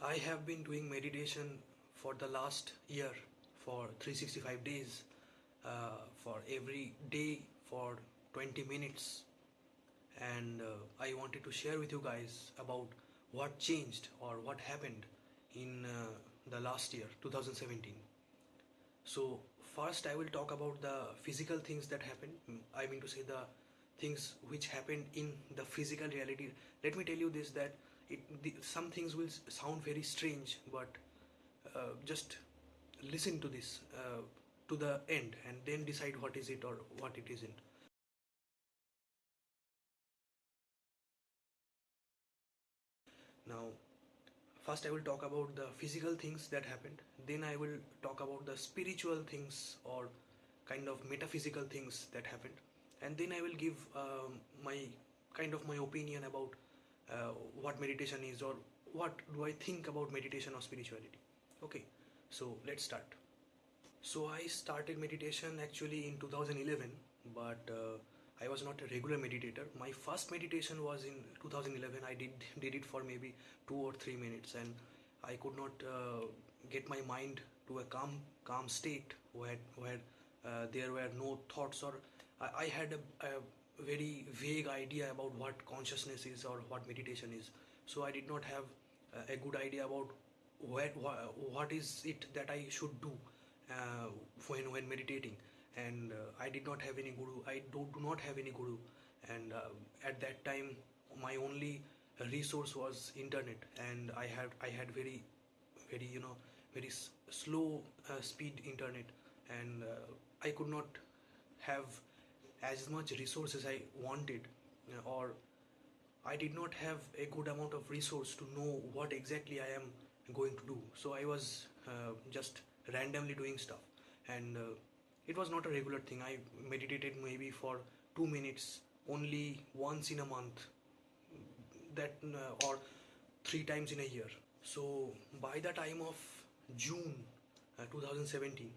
I have been doing meditation for the last year for 365 days, for every day for 20 minutes, and I wanted to share with you guys about what changed or what happened in the last year 2017. So first I will talk about the physical things that happened. I mean to say the things which happened in the physical reality. Let me tell you this, that some things will sound very strange, but just listen to this to the end and then decide what is it or what it isn't. Now, first I will talk about the physical things that happened, then I will talk about the spiritual things or kind of metaphysical things that happened, and then I will give my kind of my opinion about what meditation is or what do I think about meditation or spirituality. Okay, so let's start. So I started meditation actually in 2011, but I was not a regular meditator. My first meditation was in 2011. I did it for maybe 2 or 3 minutes, and I could not get my mind to a calm state where there were no thoughts, or I had a very vague idea about what consciousness is or what meditation is. So I did not have a good idea about what is it that I should do when meditating, and I did not have any guru. I do not have any guru, and at that time my only resource was internet, and I had very very slow speed internet, and I could not have as much resources I wanted, or I did not have a good amount of resource to know what exactly I am going to do. So I was just randomly doing stuff, and it was not a regular thing. I meditated maybe for 2 minutes only once in a month, that or 3 times in a year. So by the time of June 2017,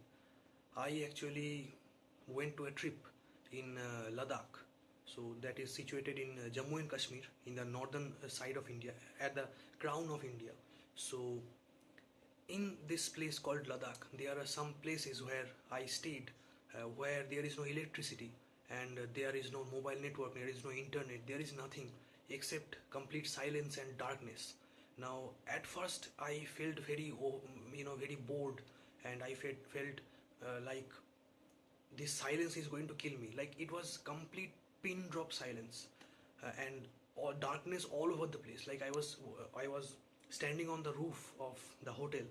I actually went to a trip in Ladakh. So that is situated in Jammu and Kashmir, in the northern side of India, at the crown of India. So in this place called Ladakh, there are some places where I stayed, where there is no electricity, and there is no mobile network, there is no internet, there is nothing except complete silence and darkness. Now, at first, I felt very, very bored, and I felt like this silence is going to kill me. Like it was complete pin drop silence, and all darkness all over the place. Like I was standing on the roof of the hotel,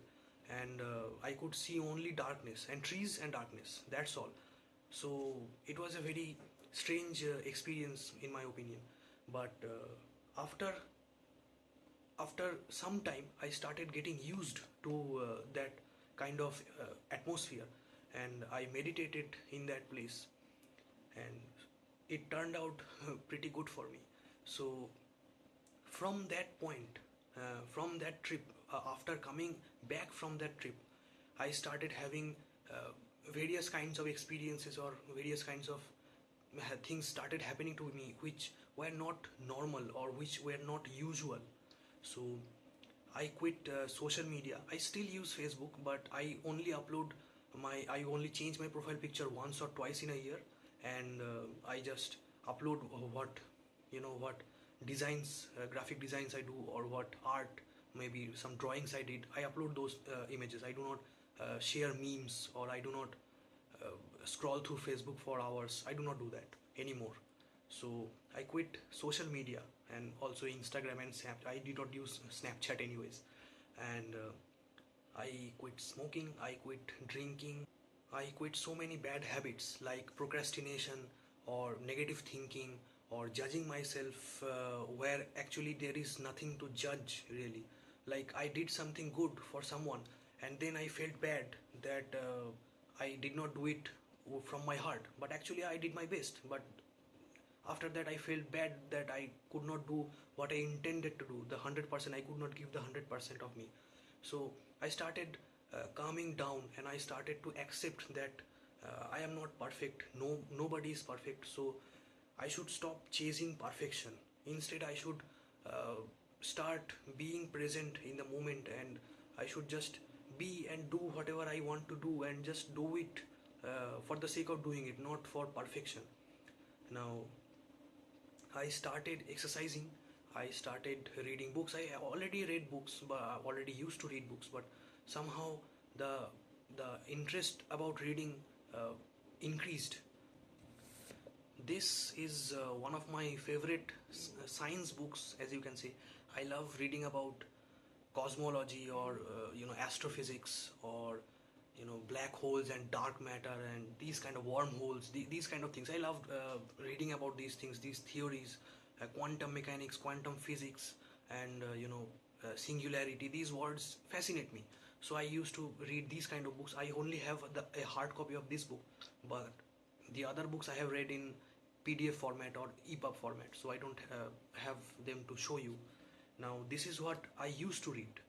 and I could see only darkness and trees and darkness. That's all. So it was a very strange experience in my opinion. But after some time I started getting used to that kind of atmosphere, and I meditated in that place, and it turned out pretty good for me. So from that point, from that trip, after coming back from that trip, I started having various kinds of experiences, or various kinds of things started happening to me which were not normal or which were not usual. So I quit social media. I still use Facebook, but I only change my profile picture once or twice in a year, and I just upload what designs, graphic designs I do, or what art, maybe some drawings I did. I upload those images. I do not share memes, or I do not scroll through Facebook for hours. I do not do that anymore. So I quit social media, and also Instagram and Snapchat. I did not use Snapchat anyways, and I quit smoking. I quit drinking. I quit so many bad habits like procrastination or negative thinking or judging myself, where actually there is nothing to judge really. Like I did something good for someone, and then I felt bad that I did not do it from my heart, but actually I did my best. But after that I felt bad that I could not do what I intended to do, the 100%. I could not give the 100% of me. So I started calming down, and I started to accept that I am not perfect. Nobody is perfect. So I should stop chasing perfection. Instead I should uh, start being present in the moment, and I should just be and do whatever I want to do and just do it for the sake of doing it, not for perfection. Now, I started exercising. I started reading books. I already read books, but I already used to read books. But somehow the the interest about reading increased. This is one of my favorite science books, as you can see. I love reading about cosmology, or astrophysics, or black holes and dark matter and these kind of wormholes, these kind of things. I love reading about these things, these theories, quantum mechanics, quantum physics, and singularity. These words fascinate me. So I used to read these kind of books. I only have a hard copy of this book, but the other books I have read in PDF format or EPUB format, so I don't have them to show you. Now, this is what I used to read.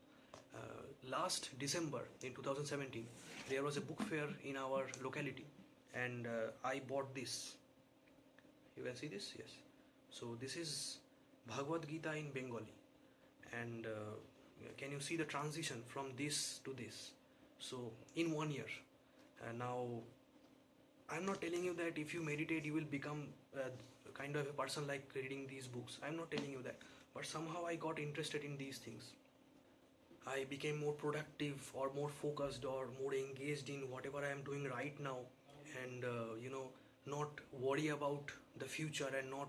Last December in 2017, there was a book fair in our locality, and I bought this. You can see this, yes. So this is Bhagavad Gita in Bengali, and can you see the transition from this to this? So in 1 year. Now, I'm not telling you that if you meditate you will become kind of a person like reading these books. I'm not telling you that, but somehow I got interested in these things. I became more productive or more focused or more engaged in whatever I am doing right now, and not worry about the future, and not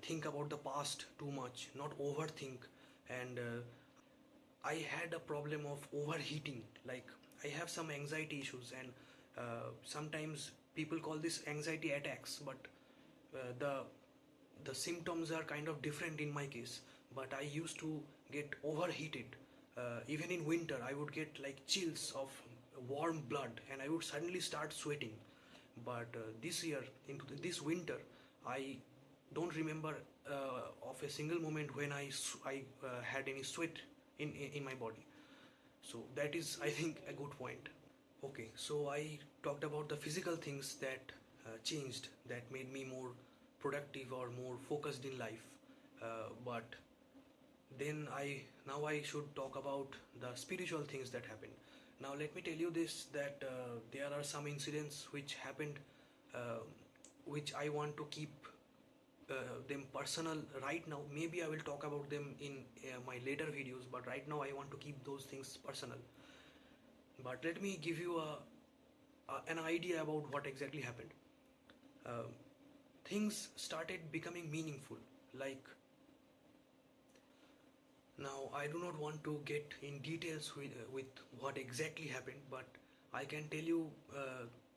think about the past too much, not overthink. And I had a problem of overheating. Like, I have some anxiety issues, and sometimes people call this anxiety attacks, but the symptoms are kind of different in my case. But I used to get overheated. Even in winter I would get like chills of warm blood, and I would suddenly start sweating. But this year, into this winter, I don't remember of a single moment when I had any sweat in my body. So that is, I think, a good point. Okay, so I talked about the physical things that changed, that made me more productive or more focused in life. But then now I should talk about the spiritual things that happened. Now let me tell you this, that there are some incidents which happened, uh, which I want to keep them personal right now. Maybe I will talk about them in my later videos, but right now I want to keep those things personal. But let me give you an idea about what exactly happened. Uh, Things started becoming meaningful. Like, now I do not want to get in details with what exactly happened, but I can tell you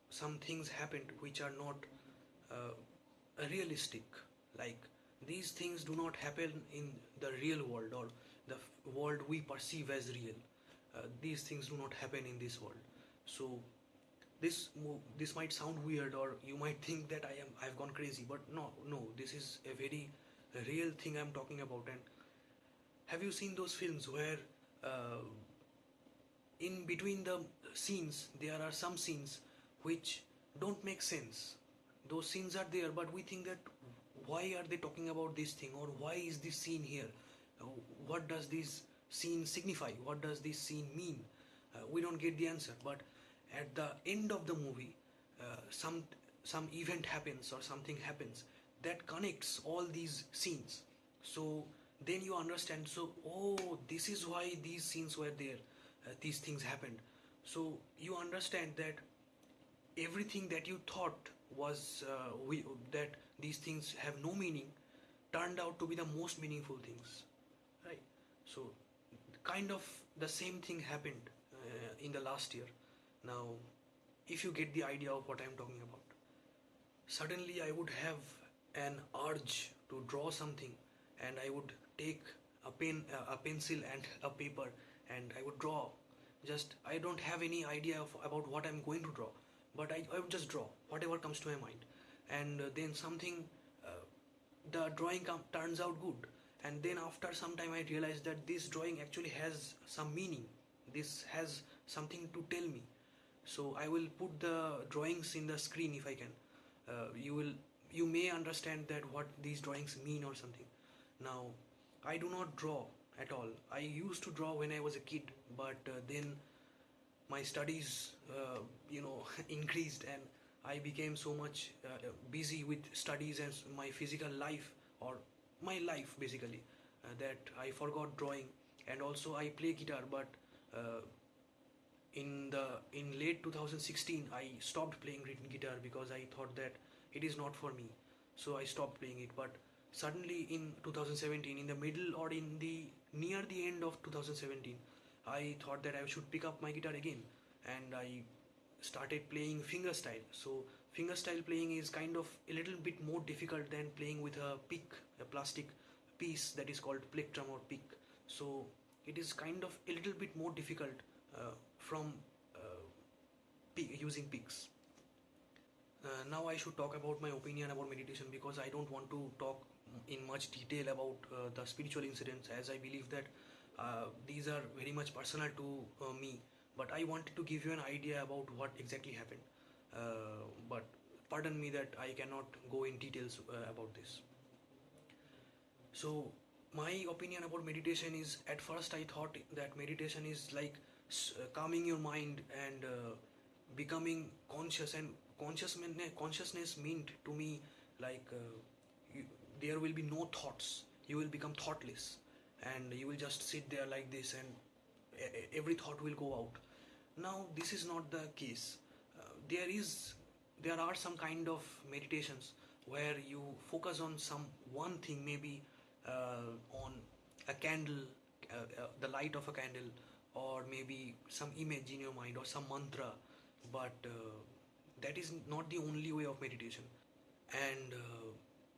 some things happened which are not realistic. Like, these things do not happen in the real world, or the world we perceive as real. These things do not happen in this world. So this might sound weird, or you might think that I've gone crazy, but no, this is a very real thing I'm talking about. And have you seen those films where uh, in between the scenes there are some scenes which don't make sense? Those scenes are there, but we think that why are they talking about this thing, or why is this scene here? What does this scene signify? What does this scene mean? We don't get the answer. But at the end of the movie, some event happens or something happens that connects all these scenes. So then you understand. So, oh, this is why these scenes were there. These things happened. So you understand that everything that you thought was that these things have no meaning turned out to be the most meaningful things, right? So kind of the same thing happened in the last year. Now, if you get the idea of what I'm talking about, suddenly I would have an urge to draw something, and I would take a pen, a pencil, and a paper, and I would draw. Just, I don't have any idea about what I'm going to draw, but I would just draw whatever comes to my mind, and then something, the drawing turns out good, and then after some time I realized that this drawing actually has some meaning. This has something to tell me. So I will put the drawings in the screen if I can. You may understand that what these drawings mean or something. Now, I do not draw at all. I used to draw when I was a kid, but then my studies, increased, and I became so much busy with studies and my physical life, or my life basically, that I forgot drawing. And also I play guitar, but uh, in late 2016 I stopped playing guitar because I thought that it is not for me, so I stopped playing it. But suddenly in 2017, in the middle or in the near the end of 2017, I thought that I should pick up my guitar again, and I started playing fingerstyle. So fingerstyle playing is kind of a little bit more difficult than playing with a pick, a plastic piece that is called plectrum or pick. So it is kind of a little bit more difficult from using picks. Now I should talk about my opinion about meditation, because I don't want to talk in much detail about the spiritual incidents, as I believe that these are very much personal to me. But I wanted to give you an idea about what exactly happened. But pardon me that I cannot go in details about this. So my opinion about meditation is, at first I thought that meditation is like calming your mind and becoming conscious. And consciousness meant to me like you, there will be no thoughts. You will become thoughtless, and you will just sit there like this, and every thought will go out. Now this is not the case. There are some kind of meditations where you focus on some one thing, maybe on a candle, the light of a candle, or maybe some image in your mind, or some mantra. But that is not the only way of meditation. And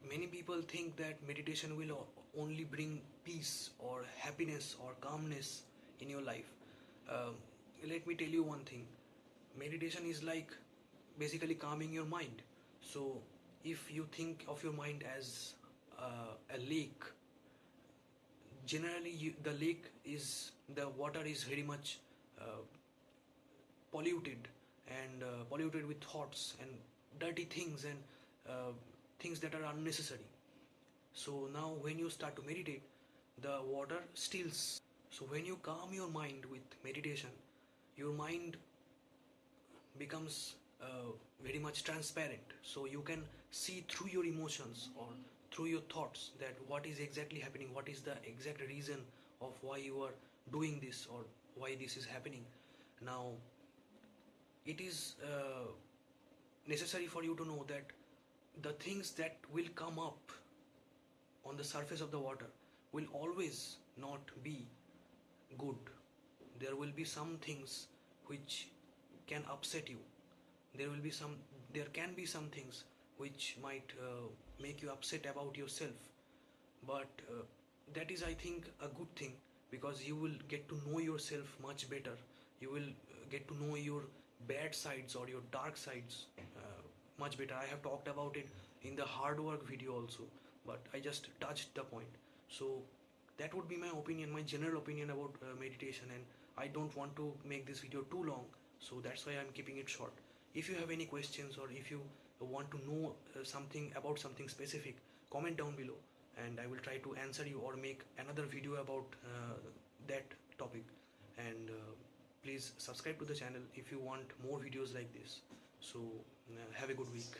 many people think that meditation will only bring peace or happiness or calmness in your life. Um, Let me tell you one thing. Meditation is like basically calming your mind. So if you think of your mind as a lake, generally the lake is, the water is very much uh, polluted, and polluted with thoughts and dirty things, and uh, things that are unnecessary. So now when you start to meditate, the water stills. So when you calm your mind with meditation, your mind becomes very much transparent. So you can see through your emotions or through your thoughts that what is exactly happening, what is the exact reason of why you are doing this, or why this is happening. Now it is necessary for you to know that the things that will come up on the surface of the water will always not be good. There will be some things which can upset you. There can be some things which might make you upset about yourself. But that is, I think, a good thing, because you will get to know yourself much better. You will get to know your bad sides or your dark sides much better. I have talked about it in the hard work video also, but I just touched the point. So that would be my opinion, my general opinion about meditation. And I don't want to make this video too long, so that's why I'm keeping it short. If you have any questions, or if you want to know something about something specific, comment down below, and I will try to answer you or make another video about that topic. And please subscribe to the channel if you want more videos like this. So have a good week.